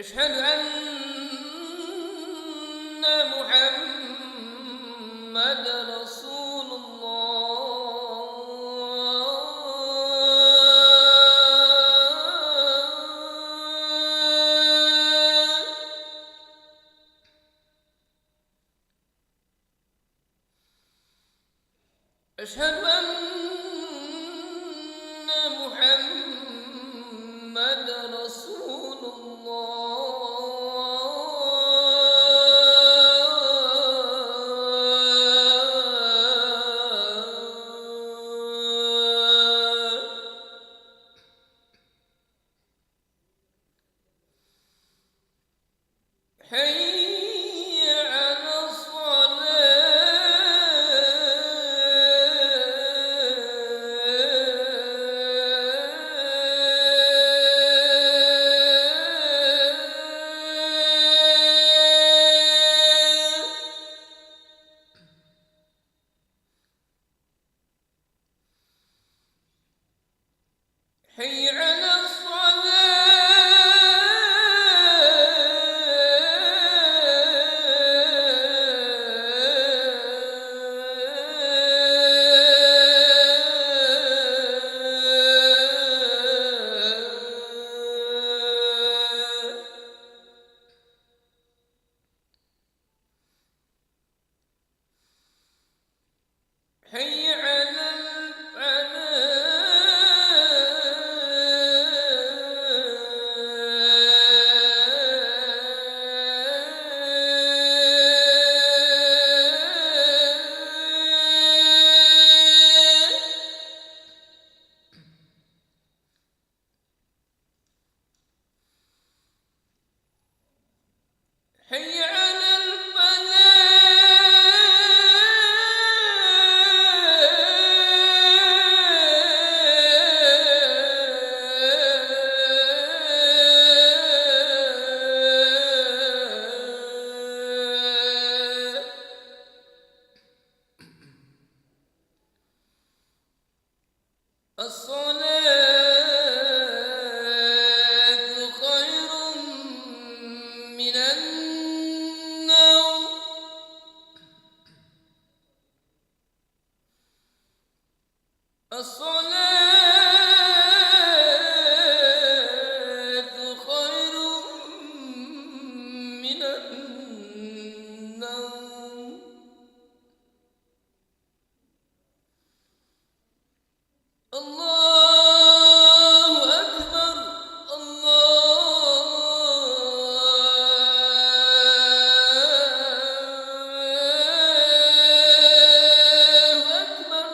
أشهد أن محمد رسول الله. أشهد أن محمد رسول الله. حي على حي على حي على حي على الصلاة خير من النوم. الصلاة خير من النوم. الله أكبر. الله أكبر.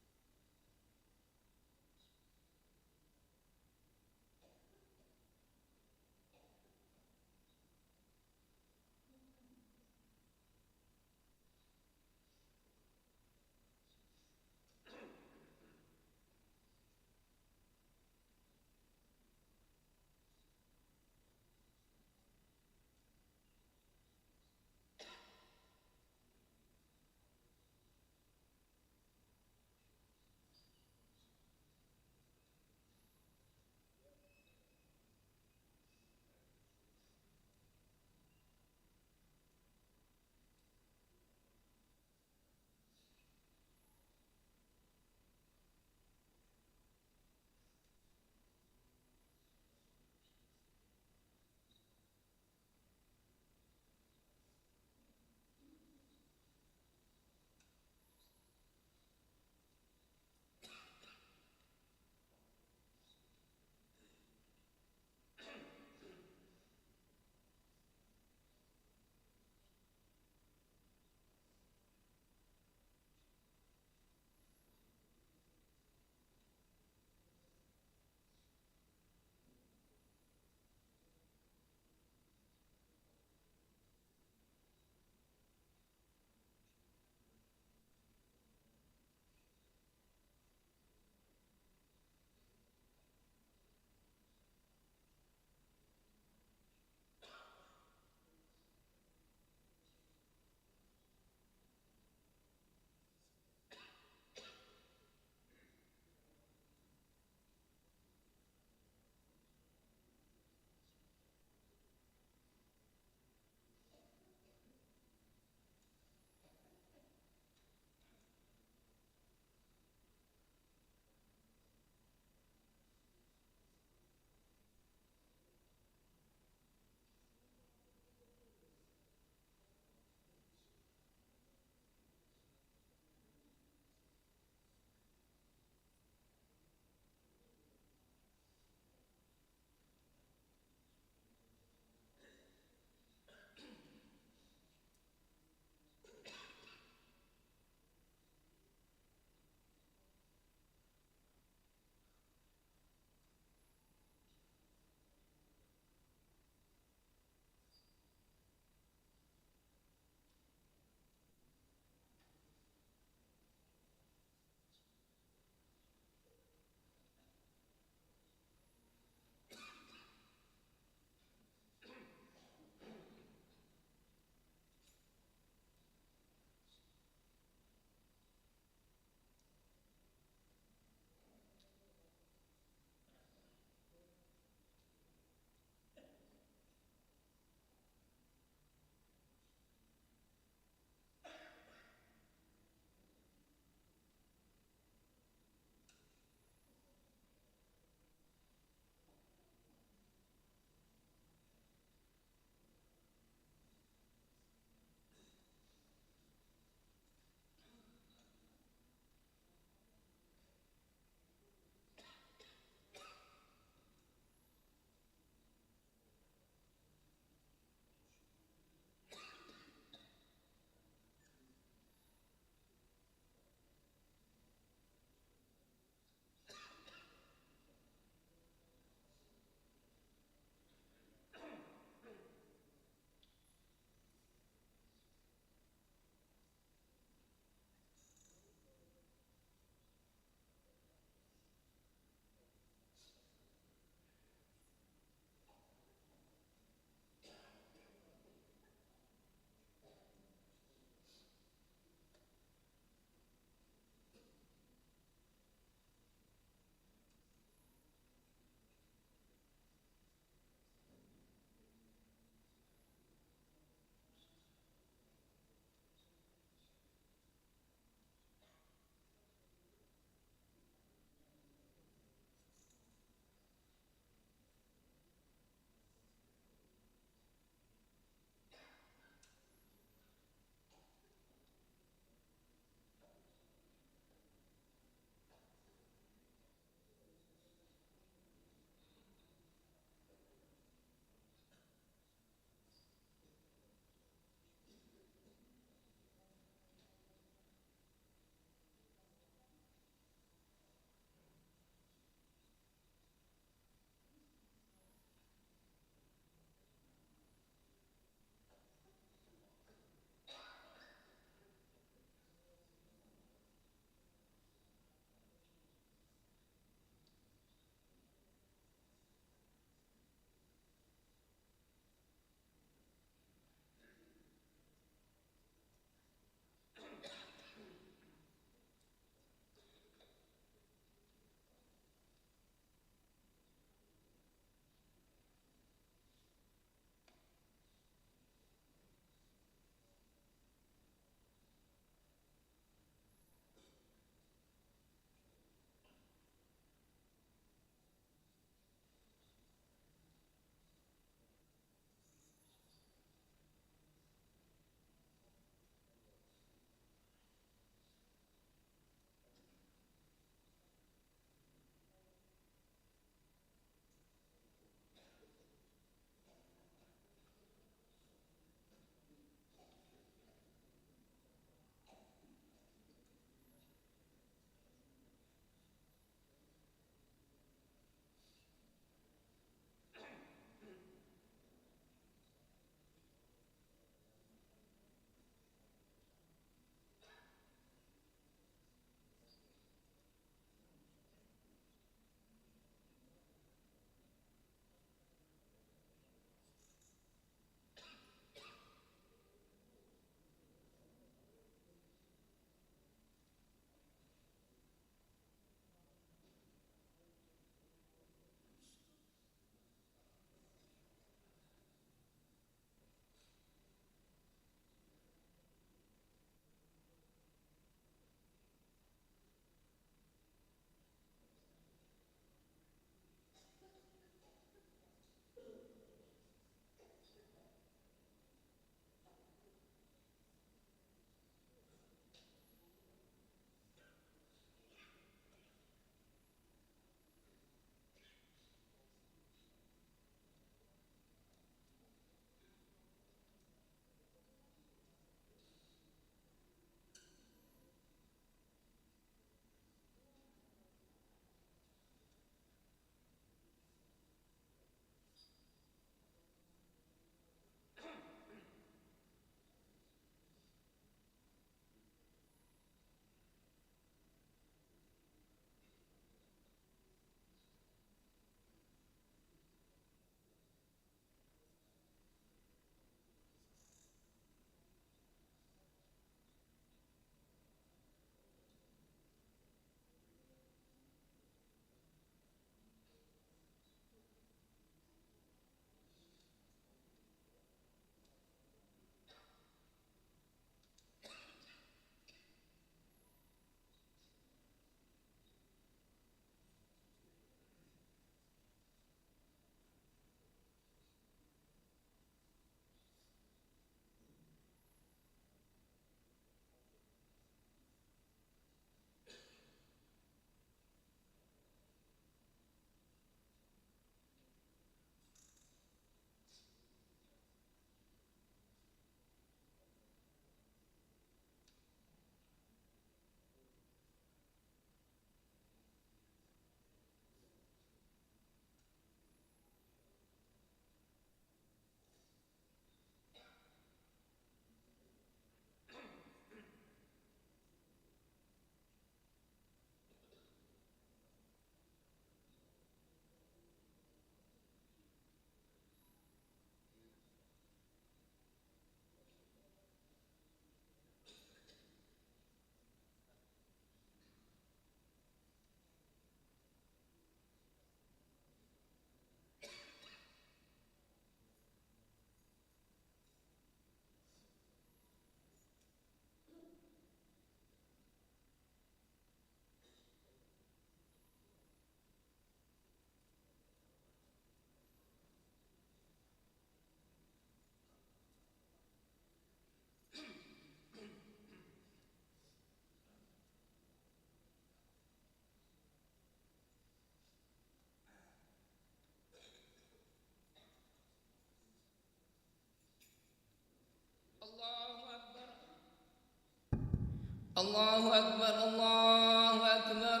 الله أكبر الله أكبر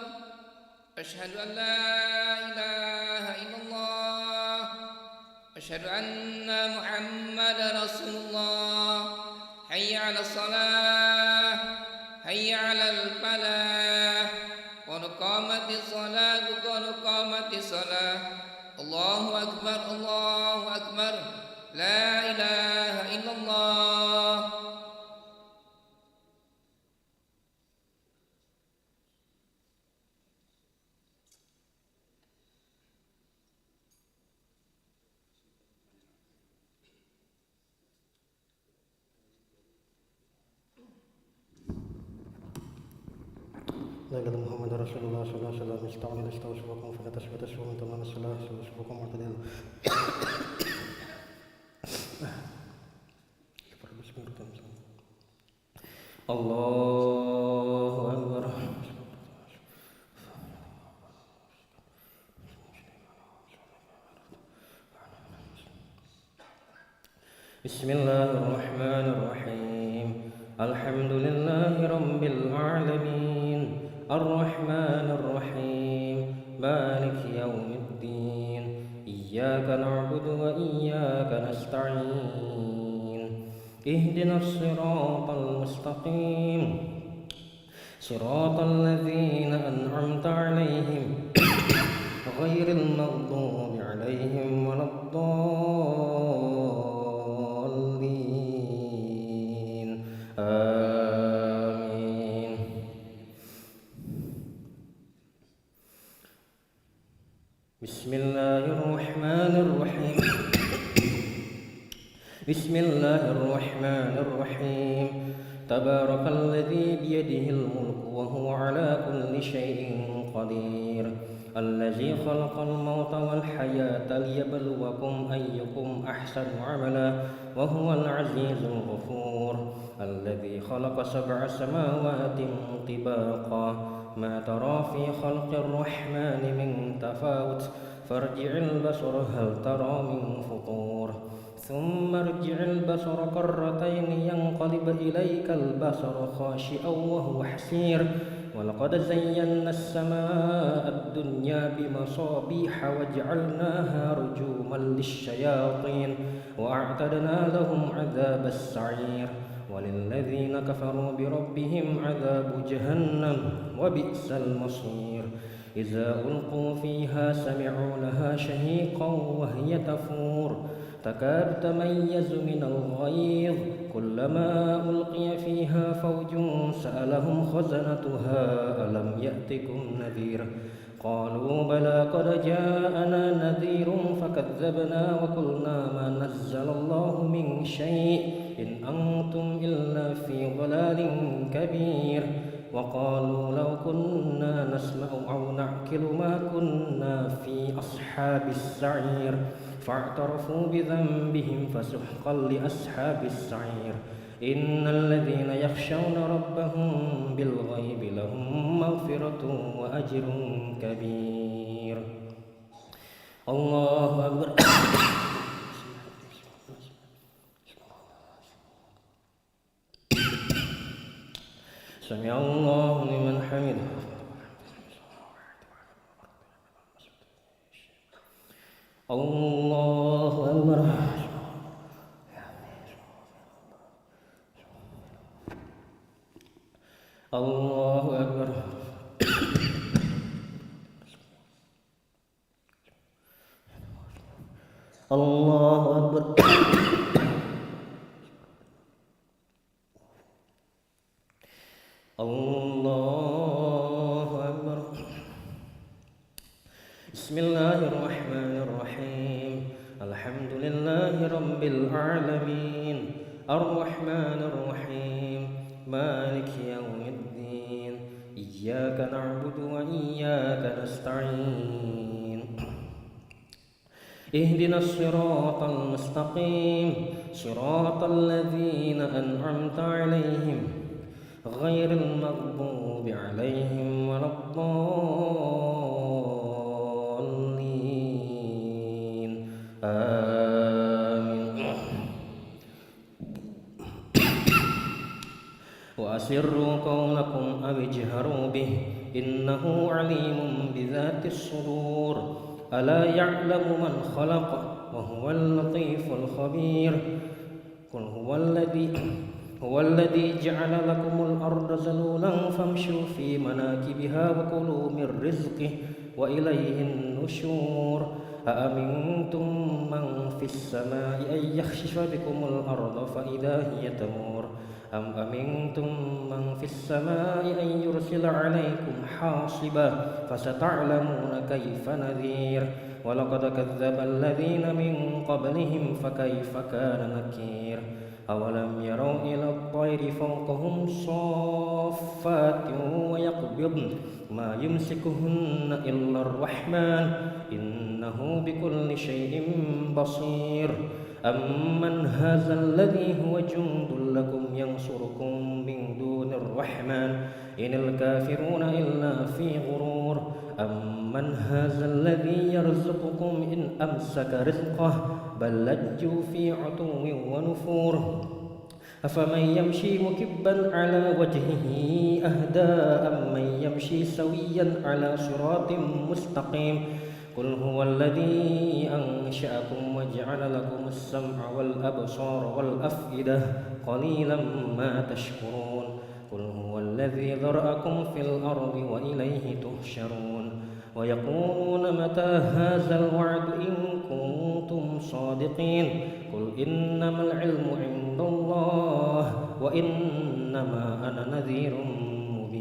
أشهد أن لا إله إلا الله أشهد أن محمدا رسول الله حي على الصلاة حي على الفلاح قد قامت الصلاة قد قامت الصلاة الله أكبر الله أكبر لا إله إلا الله. لا إله إلا محمد رسول الله صلى الله عليه وسلم استعمل استوصفكم فلا تسبتسوا من تمام الصلاة استوصفكم معتدل الله أكبر. بسم الله الرحمن الرحيم الحمد لله رب العالمين الرحمن الرحيم مالك يوم الدين إياك نعبد وإياك نستعين اهدنا الصراط المستقيم صراط الذين أنعمت عليهم غير المغضوب عليهم ولا الضالين آمين. بسم الله الرحمن الرحيم بسم الله الرحمن الرحيم تبارك الذي بيده الملك وهو على كل شيء قدير الذي خلق الموت والحياة ليبلوكم أيكم أحسن عملا وهو العزيز الغفور الذي خلق 7 سماوات طباقا ما ترى في خلق الرحمن من تفاوت فارجع البصر هل ترى من فطور ثم ارجع البصر كرتين ينقلب إليك البصر خاشئا وهو حسير ولقد زينا السماء الدنيا بمصابيح وجعلناها رجوما للشياطين وأعتدنا لهم عذاب السعير وللذين كفروا بربهم عذاب جهنم وبئس المصير إذا ألقوا فيها سمعوا لها شهيقا وهي تفور تكاد تميز من الغيظ كلما ألقي فيها فوج سألهم خزنتها ألم يأتكم نذير قالوا بلى قد جاءنا نذير فكذبنا وقلنا ما نزل الله من شيء إن أنتم إلا في ضلال كبير وقالوا لو كنا نسمع أو نعقل ما كنا في أصحاب السعير فاعترفوا بذنبهم فسحقا لأصحاب السعير إن الذين يخشون ربهم بالغيب لهم مغفرة وأجر كبير. الله أكبر. سمع الله لمن حمده. الله أكبر. الله أكبر. الله أكبر. الله أكبر. بسم الله الرحمن الرحيم الحمد لله رب العالمين الرحمن الرحيم مالك يوم الدين إياك نعبد وإياك نستعين اهدنا الصراط المستقيم صراط الذين أنعمت عليهم غير المغضوب عليهم ولا الضالين آمين. وأسروا قولكم أو اجهروا به إنه عليم بذات الصدور ألا يعلم من خلق وهو اللطيف الخبير قل هو الذي جعل لكم الأرض ذلولا فامشوا في مناكبها وكلوا من رزقه وإليه النشور أأمنتم من في السماء أن يخسف بكم الأرض فإذا هي تمور أم أمنتم من في السماء أن يرسل عليكم حاصبا فستعلمون كيف نذير ولقد كذب الذين من قبلهم فكيف كان نكير أولم يروا إلى الطير فوقهم صافات ويقبضن ما يمسكهن إلا الرحمن إنه بكل شيء بصير أمن هذا الذي هو جند لكم ينصركم من دون الرحمن إن الكافرون إلا في غرور أمن هذا الذي يرزقكم إن أمسك رزقه بل لجوا في عتو ونفور أفمن يمشي مكبا على وجهه أهدى أمن يمشي سويا على صراط مستقيم قل هو الذي أنشأكم وجعل لكم السمع والأبصار والأفئدة قليلا ما تشكرون قل هو الذي ذرأكم في الأرض وإليه تحشرون ويقولون متى هذا الوعد إن كنتم صادقين قل إنما العلم عند الله وإنما أنا نذير مبين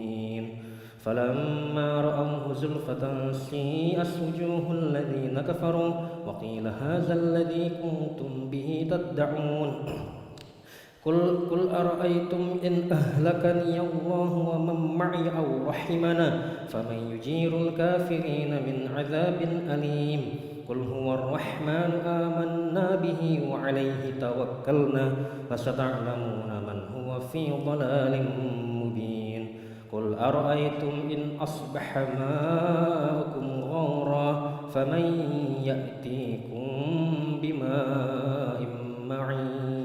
فلما رأوه زلفة سيئت وجوه الذين كفروا وقيل هذا الذي كنتم به تدعون قل أرأيتم إن أهلكني الله ومن معي أو رحمنا فمن يجير الكافرين من عذاب أليم قل هو الرحمن آمنا به وعليه توكلنا فستعلمون من هو في ضلال مبين قل أرأيتم إن أصبح ماؤكم غورا فمن يأتيكم بماء معين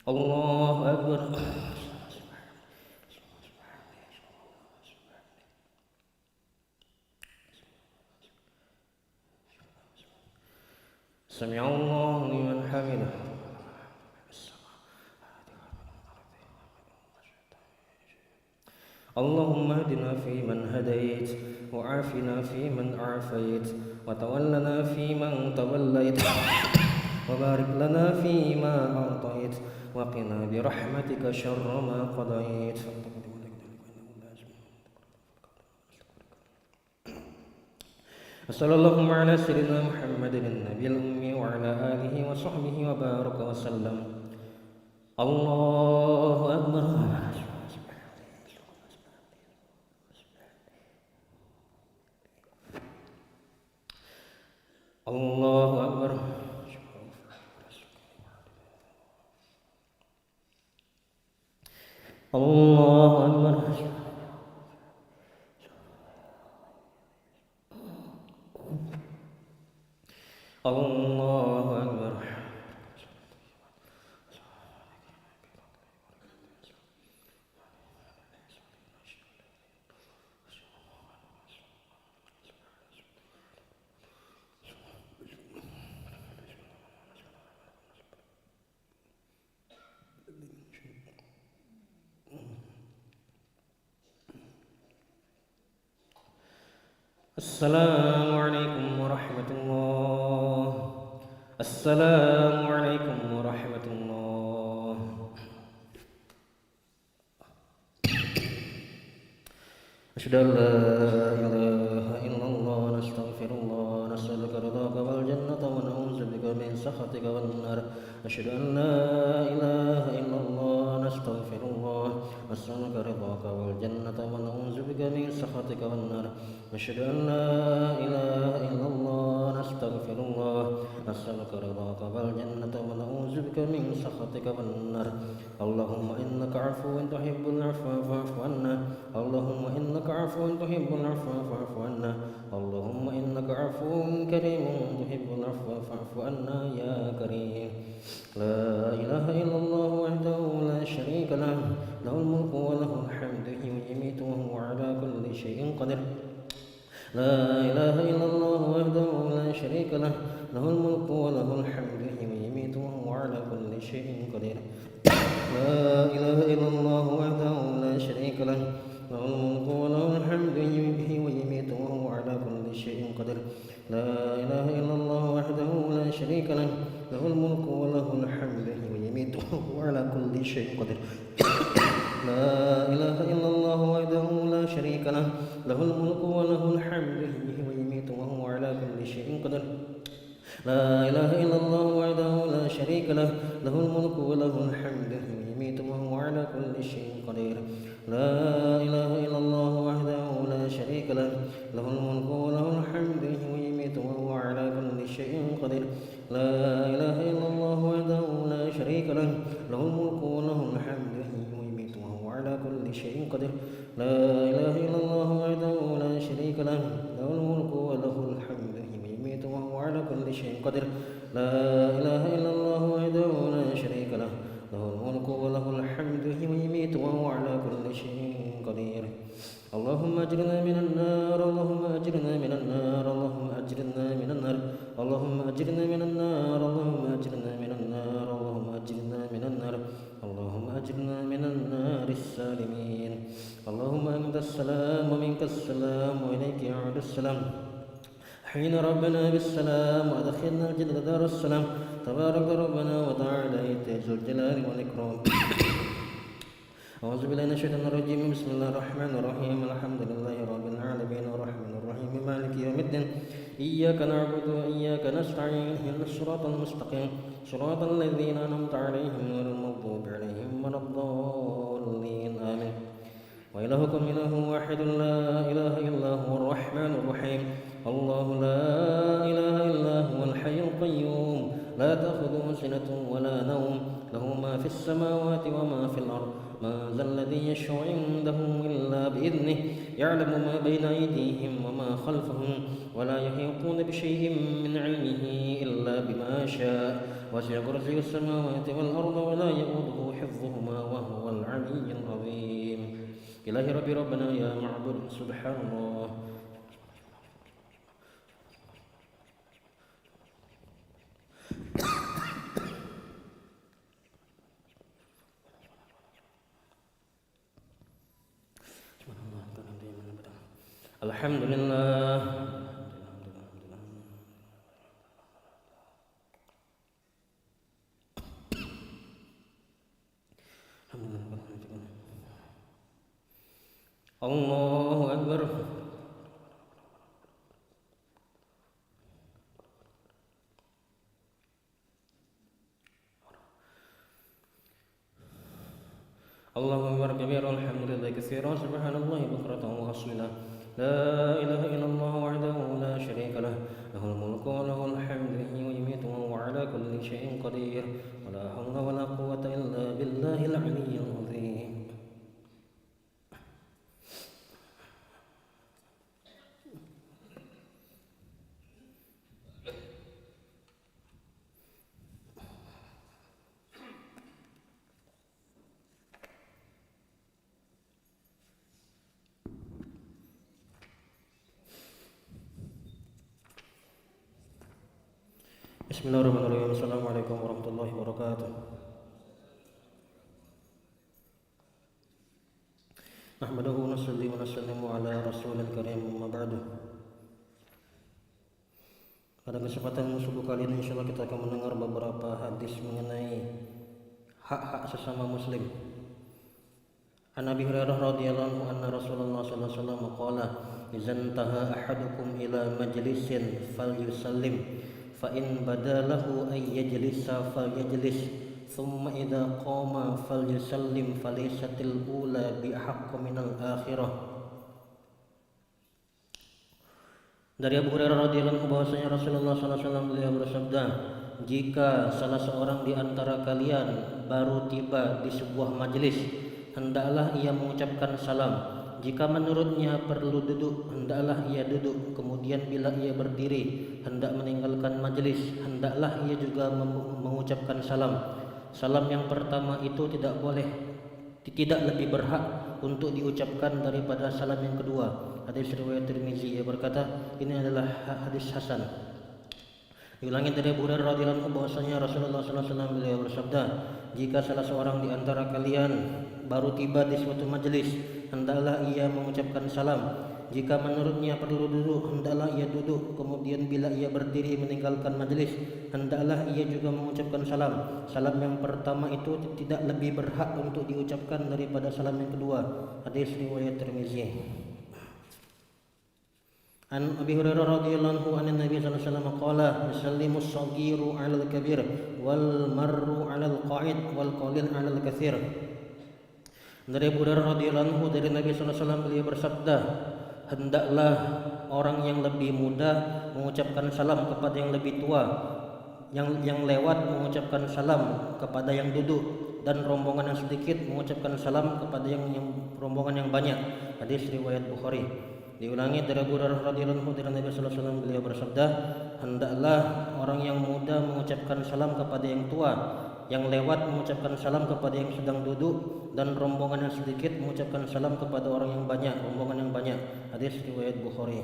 الله أكبر سمع الله لمن حمده اللهم اهدنا فيمن هديت وعافنا فيمن عافيت وتولنا فيمن توليت وبارك لنا فيما أعطيت وقنا برحمتك شر ما قضيت وصلى اللهم على سيدنا محمد النبي الأمي وعلى آله وصحبه وبارك وسلم الله أكبر الله أكبر الله أكبر الله أكبر السلام عليكم ورحمة الله السلام عليكم ورحمة الله أشهد أن لا إله إلا الله نستغفر الله نسألك رضاك والجنة ونعوذ بك من سخطك والنار أشهد أن لا إله إلا الله نستغفر الله نسألك رضاك والجنة ونعوذ بك من سخطك والنار أشهد أن لا إله إلا الله نستغفر الله نسألك رضاك والجنة ونعوذ بك من سخطك والنار اللهم إنك عفو تحب العفو فاعف عنا اللهم إنك عفو تحب العفو فاعف عنا اللهم إنك عفو كريم تحب العفو فاعف عنا يا كريم لا إله إلا الله وحده لا شريك له له الملك وله الحمد يحيي ويميت وهو على كل شيء قدير لا إله إلا الله وحده لا شريك له له الملك وله الحمد يحيي ويميت وهو على كل شيء قدير لا إله إلا الله وحده لا شريك له له الملك وله الحمد يحيي ويميت وهو على كل شيء قدير لا إله إلا الله وحده لا شريك له له الملك وله الحمد يحيي ويميت وهو على كل شيء قدير لا إله إلا الله وحده لا شريك له له الملك وله الحمد يحيي ويميت وهو على كل شيء قدير لا إله إلا الله وحده لا شريك له له الملك وله الحمد يحيي ويميت وهو على كل شيء قدير لا إله إلا الله وحده لا شريك له له الملك وله الحمد يحيي ويميت وهو على كل شيء قدير لا إله إلا الله وحده لا شريك له له الملك وله الحمد يحيي ويميت وهو على كل شيء قدير لا إله إلا الله وحده لا شريك له له الملك وله الحمد يحيي ويميت وهو على كل شيء قدير لا إله إلا الله وحده لا شريك له له الملك وله الحمد يحيي ويميت وهو على كل شيء قدير اللهم أجرنا من النار اللهم أجرنا من النار اللهم أجرنا من النار اللهم أجرنا من النار اللهم أجرنا من النار اللهم أجرنا من النار اللهم أجرنا من النار السالمين اللهم أنت السلام ومنك السلام وإليك يعود السلام حين ربنا بالسلام وأدخلنا الجنة دار السلام تبارك ربنا وتعالى ذو الجلال والإكرام أعوذ بالله من الشيطان الرجيم بسم الله الرحمن الرحيم الحمد لله رب العالمين الرحمن الرحيم مالك يوم الدين إياك نعبد وإياك نستعين اهدنا الصراط المستقيم صراط الذين أنعمت عليهم غير المغضوب عليهم ولا الضالين آمين وإلهكم إله واحد لا إله إلا هو الرحمن الرحيم الله لا إله إلا هو الحي القيوم لا تأخذه سنة ولا نوم له ما في السماوات وما في الأرض ما ذا الذي يشفع عنده إلا بإذنه يعلم ما بين أيديهم وما خلفهم ولا يحيطون بشيء من علمه إلا بما شاء وسع كرسيه السماوات والأرض ولا يؤوده حفظهما وهو العلي العظيم إلهي ربي ربنا يا معبود سبحان الله الحمد لله الله أكبر الله أكبر كبيرا الحمد لله كثيرا سبحان الله بكرة وأصيلا لا إله إلا الله وحده لا شريك له له الملك وله الحمد يحيي ويميت وهو على كل شيء قدير ولا حول ولا قوة إلا بالله العلي العظيم Bismillahirrahmanirrahim. Assalamualaikum warahmatullahi wabarakatuh. Nahmaduhu wa nusalli wa nusallimu ala rasulil karim amma ba'du. Pada kesempatan subuh kali ini insyaallah kita akan mendengar beberapa hadis mengenai hak-hak sesama muslim. An Abi Hurairah radhiyallahu anhu anna Rasulullah sallallahu alaihi wasallam qala idza intaha ahadukum ila majlisin falyusallim fa in badalahu ay yajlisa falyajlis thumma idza qama falyusallim falaysatil ula bi haqqi minal akhirah. Dari Abu Hurairah radhiyallahu anhu bahwasanya Rasulullah sallallahu alaihi wasallam beliau bersabda, jika salah seorang di antara kalian baru tiba di sebuah majelis, hendaklah ia mengucapkan salam. Jika menurutnya perlu duduk, hendaklah ia duduk. Kemudian bila ia berdiri hendak meninggalkan majelis, hendaklah ia juga mengucapkan salam. Salam yang pertama itu tidak lebih berhak untuk diucapkan daripada salam yang kedua. Hadis riwayat Tirmizi. Ia berkata, ini adalah hadis hasan. Diulangi dari Abu Hurairah radhiyallahu anhu bahwasanya Rasulullah sallallahu alaihi wasallam beliau bersabda, jika salah seorang di antara kalian baru tiba di suatu majelis, hendaklah ia mengucapkan salam. Jika menurutnya perlu duduk, hendaklah ia duduk. Kemudian bila ia berdiri meninggalkan majelis, hendaklah ia juga mengucapkan salam. Salam yang pertama itu tidak lebih berhak untuk diucapkan daripada salam yang kedua. Hadis riwayat Tirmizi. An Abi Hurairah radhiyallahu anhu anna Nabi sallallahu alaihi wasallam qala yusallimu as-saghiru 'ala al-kabir wal marru 'ala al-qa'id wal qalil 'ala al-katsir. Dari Abu Hurairah radhiyallahu anhu dari Nabi sallallahu alaihi wasallam beliau bersabda, hendaklah orang yang lebih muda mengucapkan salam kepada yang lebih tua, yang lewat mengucapkan salam kepada yang duduk, dan rombongan yang sedikit mengucapkan salam kepada yang rombongan yang banyak. Hadis riwayat Bukhari. Diulangi dari Abu Hurairah radhiyallahu anhu dari Nabi sallallahu alaihi wasallam beliau bersabda, hendaklah orang yang muda mengucapkan salam kepada yang tua, yang lewat mengucapkan salam kepada yang sedang duduk, dan rombongan yang sedikit mengucapkan salam kepada orang yang banyak, rombongan yang banyak. Hadis riwayat Bukhari.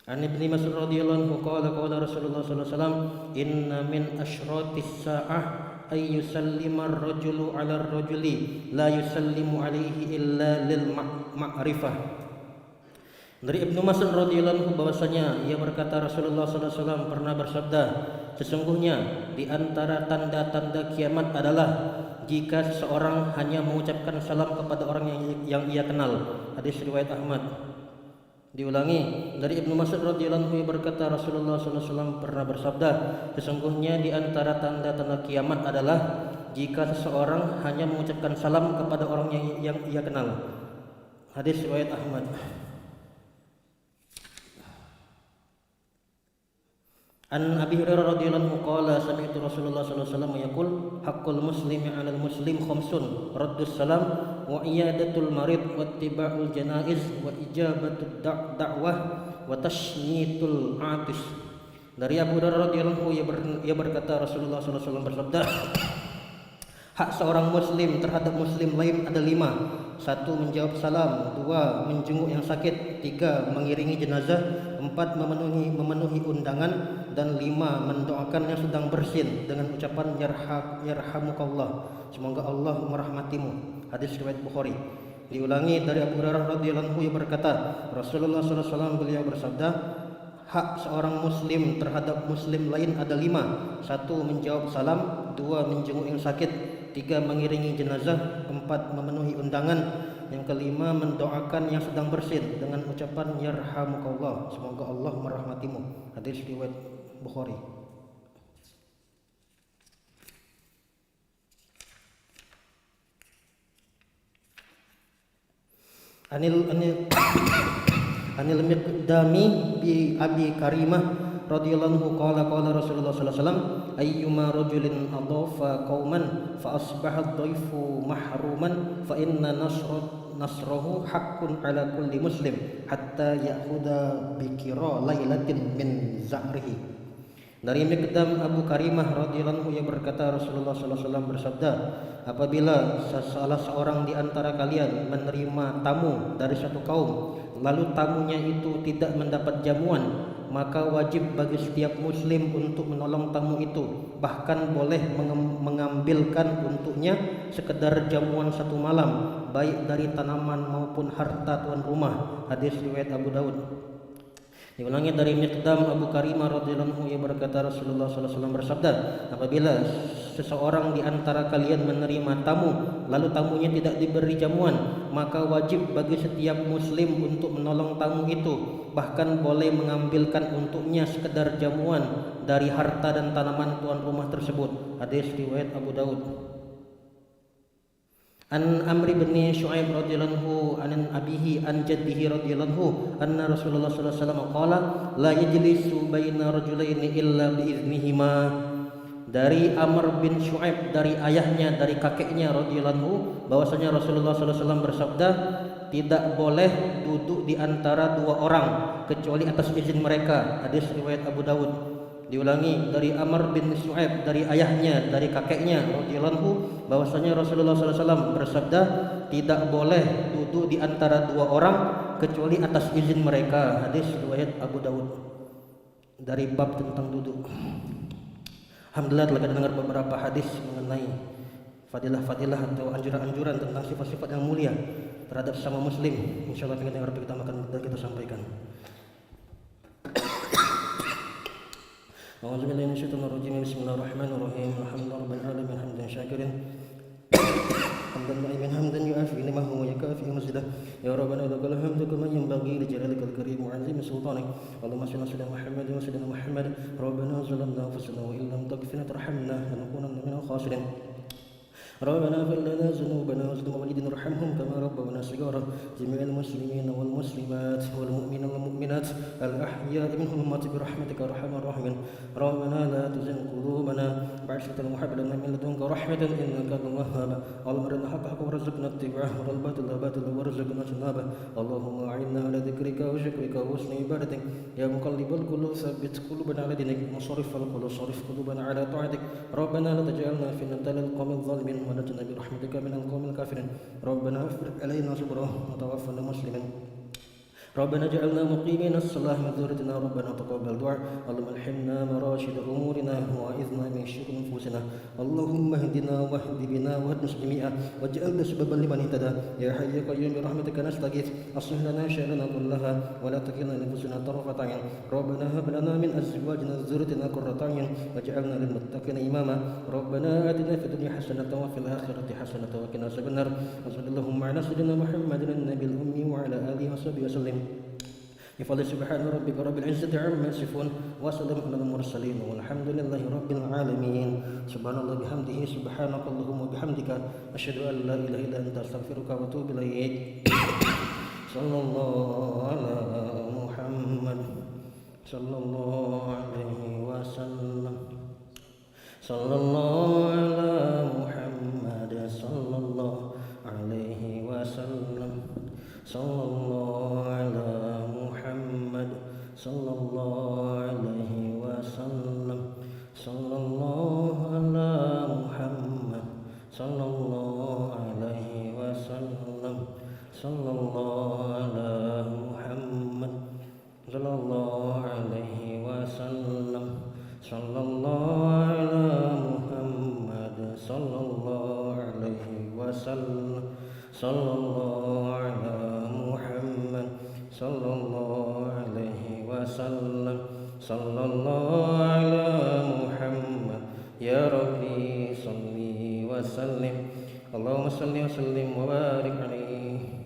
An Ibnu Mas'ud radhiyallahu anhu qala Rasulullah sallallahu alaihi wasallam, inna min asyratis sa'ah ay yusallima ar-rajulu 'ala ar-rajuli la yusallimu 'alaihi illa lil ma'rifah. Dari Ibnu Mas'ud radhiyallahu anhu bahwasanya ia berkata Rasulullah sallallahu alaihi wasallam pernah bersabda, sesungguhnya di antara tanda-tanda kiamat adalah jika seseorang hanya mengucapkan salam kepada orang yang ia kenal. Hadis riwayat Ahmad. Diulangi dari Ibnu Mas'ud radhiyallahu anhu berkata Rasulullah sallallahu alaihi wasallam pernah bersabda, sesungguhnya di antara tanda-tanda kiamat adalah jika seseorang hanya mengucapkan salam kepada orang yang ia kenal. Hadis riwayat Ahmad. An Abi Hurairah radhiyallahu anhu qala sami'tu Rasulullah sallallahu alaihi wasallam yaqul haqqul muslimi 'alal muslim khamsun raddus salam wa iyadatul marid wa ittiba'ul janaiz wa ijabatud da'wah wa tashmitul 'atis. Dari Abu Hurairah radhiyallahu anhu ia berkata Rasulullah sallallahu alaihi wasallam bersabda, hak seorang muslim terhadap muslim lain ada 5. 1. Menjawab salam. 2. Menjenguk yang sakit. 3. Mengiringi jenazah. 4. Memenuhi undangan. Dan 5. Mendoakan yang sedang bersin dengan ucapan yarhamukallah, semoga Allah merahmatimu. Hadis riwayat Bukhari. Diulangi dari Abu Hurairah radhiyallahu anhu berkata Rasulullah sallallahu alaihi wasallam beliau bersabda, hak seorang muslim terhadap muslim lain ada 5. 1. Menjawab salam. 2. Menjenguk yang sakit. 3. Mengiringi jenazah. 4. Memenuhi undangan. Yang kelima, mendoakan yang sedang bersin dengan ucapan yarhamukallah, semoga Allah merahmatimu. Hadis riwayat Bukhari. Anil Miqdami bi Abi Karimah radhiyallahu anhu qala Rasulullah sallallahu alaihi wasallam, ayyuma rajulin adafa qauman fa asbaha ad-dhaifu mahruman fa inna nasrahu haqqun ala kulli muslim hatta ya'khudha bi qira lailatin min za'rihi. Dari Miqdam Abu Karimah radhiyallahu anhu yang berkata Rasulullah sallallahu alaihi wasallam bersabda, apabila salah seorang di antara kalian menerima tamu dari satu kaum, lalu tamunya itu tidak mendapat jamuan, maka wajib bagi setiap muslim untuk menolong tamu itu, bahkan boleh mengambilkan untuknya sekedar jamuan satu malam, baik dari tanaman maupun harta tuan rumah. Hadis riwayat Abu Daud. Diulangi dari Miqdam Abu Karimah radhiyallahu anhu ia berkata Rasulullah sallallahu alaihi wasallam bersabda, apabila seseorang di antara kalian menerima tamu lalu tamunya tidak diberi jamuan, maka wajib bagi setiap muslim untuk menolong tamu itu, bahkan boleh mengambilkan untuknya sekedar jamuan dari harta dan tanaman tuan rumah tersebut. Hadis riwayat Abu Daud. An Amri bin Syu'aib radhiyallahu an abihi an jaddihi radhiyallahu anna Rasulullah sallallahu alaihi wasallam qala la yajlisu baina rajulaini illa bi idznihima. Dari Amr bin Syu'aib, dari ayahnya, dari kakeknya radhiyallahu, bahwasanya Rasulullah sallallahu alaihi wasallam bersabda, tidak boleh duduk di antara dua orang kecuali atas izin mereka. Hadis riwayat Abu Dawud. Diulangi, dari Amr bin Syu'aib, dari ayahnya, dari kakeknya radhiyallahu, bahwasanya Rasulullah sallallahu alaihi wasallam bersabda, tidak boleh duduk di antara dua orang kecuali atas izin mereka. Hadis riwayat Abu Dawud. Dari bab tentang duduk. Alhamdulillah telah kita dengar beberapa hadis mengenai fadilah-fadilah atau anjuran-anjuran tentang sifat-sifat yang mulia terhadap sesama muslim. Insyaallah yang harus kita makan dan kita sampaikan. A'udzubillahi minasyaitonir rajim. Bismillahirrahmanirrahim. Alhamdulillahirabbil alamin hamdan syakirin. Hamdan da'iman hamdan yu'afi ni'amahu wa yakafi mazdah. Ya rabbana lakal hamdu kama yanbaghi li jalalikal karim wa 'azimi sultanik. Allahumma shalli ala Muhammad wa sallim Muhammad. Rabbana zalamna anfusana wa illam taghfir tarhamna lanakunanna minal khasirin. ربنا اغفر لنا ذنوبنا وذنوب والدينا وارحمهم كما ربونا صغارا جميع المسلمين والمسلمات والمؤمنين والمؤمنات الأحياء منهم والأموات برحمتك أرحم الراحمين ربنا لا تزغ قلوبنا بعد إذ هديتنا وهب لنا من لدنك رحمة إنك أنت الوهاب اللهم أرنا الحق حقا وارزقنا اتباعه وارنا الباطل باطلا وارزقنا اجتنابه اللهم أعنا على ذكرك وشكرك وحسن عبادتك يا مقلب القلوب ثبت قلوبنا على دينك مصرف القلوب صرف قلوبنا على طاعتك ربنا لا تجعلنا فتنة للقوم الظالمين ونجنا برحمتك من القوم الكافرين ربنا افرغ علينا صبرا وتوفنا مسلمين ربنا اجعلنا مقيمين الصلاة من ذريتنا ربنا تقبل دعاء اللهم الحمنا مراشد امورنا واعذنا من شرور انفسنا اللهم اهدنا واهد بنا واهدنا جميعا واجعلنا سببا لمن اهتدى يا حي يا قيوم برحمتك نستغيث اصلح لنا شأننا كلها ولا تكلنا لانفسنا طرفة عين ربنا هب لنا من ازواجنا وذريتنا قرة اعين واجعلنا للمتقين اماما ربنا اتنا في الدنيا حسنة وفي الاخرة حسنة وقنا عذاب النار وصلى اللهم على سيدنا محمد النبي الامي وعلى اله وصحبه وسلم بفضل سبحان ربك رب العزة عما يصفون وسلام على المرسلين والحمد لله رب العالمين سبحان الله بحمده سبحانك اللهم وبحمدك أشهد أن لا إله إلا أنت أستغفرك وأتوب إليك صلى الله على محمد صلى الله عليه وسلم صلى الله على محمد صلى الله عليه وسلم صلى الله على محمد صلى الله عليه وسلم صلى الله على محمد صلى الله عليه وسلم صلى الله على محمد صلى الله عليه وسلم صلى الله على محمد صلى الله عليه وسلم صلى الله على محمد صلى الله عليه وسلم صلى الله على محمد يا ربي صل وسلم اللهم صل وسلم وبارك عليه